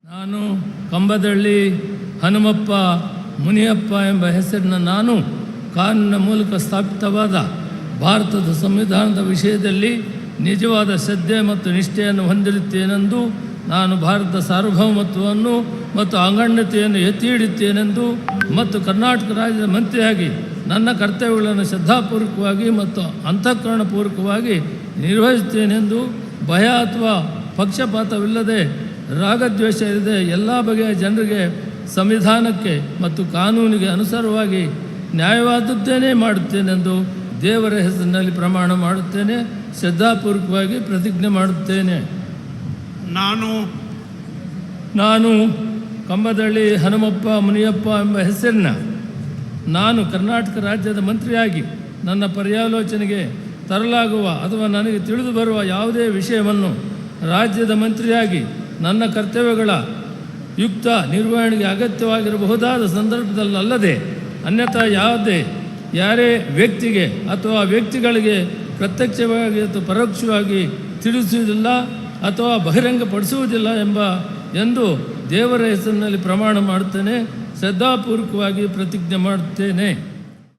ನಾನು ಕಂಬದಳ್ಳಿ ಹನುಮಪ್ಪ ಮುನಿಯಪ್ಪ ಎಂಬ ಹೆಸರಿನ ನಾನು ಕಾನೂನಿನ ಮೂಲಕ ಸ್ಥಾಪಿತವಾದ ಭಾರತದ ಸಂವಿಧಾನದ ವಿಷಯದಲ್ಲಿ ನಿಜವಾದ ಶ್ರದ್ಧೆ ಮತ್ತು ನಿಷ್ಠೆಯನ್ನು ಹೊಂದಿರುತ್ತೇನೆಂದು, ನಾನು ಭಾರತದ ಸಾರ್ವಭೌಮತ್ವವನ್ನು ಮತ್ತು ಅಖಂಡತೆಯನ್ನು ಎತ್ತಿ ಹಿಡಿಯುತ್ತೇನೆಂದು ಮತ್ತು ಕರ್ನಾಟಕ ರಾಜ್ಯದ ಮಂತ್ರಿಯಾಗಿ ನನ್ನ ಕರ್ತವ್ಯಗಳನ್ನು ಶ್ರದ್ಧಾಪೂರ್ವಕವಾಗಿ ಮತ್ತು ಅಂತಃಕರಣಪೂರ್ವಕವಾಗಿ ನಿರ್ವಹಿಸುತ್ತೇನೆಂದು, ಭಯ ಅಥವಾ ಪಕ್ಷಪಾತವಿಲ್ಲದೆ ರಾಗದ್ವೇಷ ಇಲ್ಲದೆ ಎಲ್ಲ ಬಗೆಯ ಜನರಿಗೆ ಸಂವಿಧಾನಕ್ಕೆ ಮತ್ತು ಕಾನೂನಿಗೆ ಅನುಸಾರವಾಗಿ ನ್ಯಾಯವಾದದ್ದೇನೇ ಮಾಡುತ್ತೇನೆಂದು ದೇವರ ಹೆಸರಿನಲ್ಲಿ ಪ್ರಮಾಣ ಮಾಡುತ್ತೇನೆ. ಶ್ರದ್ಧಾಪೂರ್ವಕವಾಗಿ ಪ್ರತಿಜ್ಞೆ ಮಾಡುತ್ತೇನೆ. ನಾನು ಕಂಬದಳ್ಳಿ ಹನುಮಪ್ಪ ಮುನಿಯಪ್ಪ ಎಂಬ ಹೆಸರಿನ ನಾನು ಕರ್ನಾಟಕ ರಾಜ್ಯದ ಮಂತ್ರಿಯಾಗಿ ನನ್ನ ಪರ್ಯಾಲೋಚನೆಗೆ ತರಲಾಗುವ ಅಥವಾ ನನಗೆ ತಿಳಿದು ಬರುವ ಯಾವುದೇ ವಿಷಯವನ್ನು ರಾಜ್ಯದ ಮಂತ್ರಿಯಾಗಿ ನನ್ನ ಕರ್ತವ್ಯಗಳ ಯುಕ್ತ ನಿರ್ವಹಣೆಗೆ ಅಗತ್ಯವಾಗಿರಬಹುದಾದ ಸಂದರ್ಭದಲ್ಲದೆ ಅನ್ಯಥಾ ಯಾರೇ ವ್ಯಕ್ತಿಗೆ ಅಥವಾ ವ್ಯಕ್ತಿಗಳಿಗೆ ಪ್ರತ್ಯಕ್ಷವಾಗಿ ಅಥವಾ ಪರೋಕ್ಷವಾಗಿ ತಿಳಿಸುವುದಿಲ್ಲ ಅಥವಾ ಬಹಿರಂಗಪಡಿಸುವುದಿಲ್ಲ ಎಂದು ದೇವರ ಹೆಸರಿನಲ್ಲಿ ಪ್ರಮಾಣ ಮಾಡುತ್ತೇನೆ. ಶ್ರದ್ಧಾಪೂರ್ವಕವಾಗಿ ಪ್ರತಿಜ್ಞೆ ಮಾಡುತ್ತೇನೆ.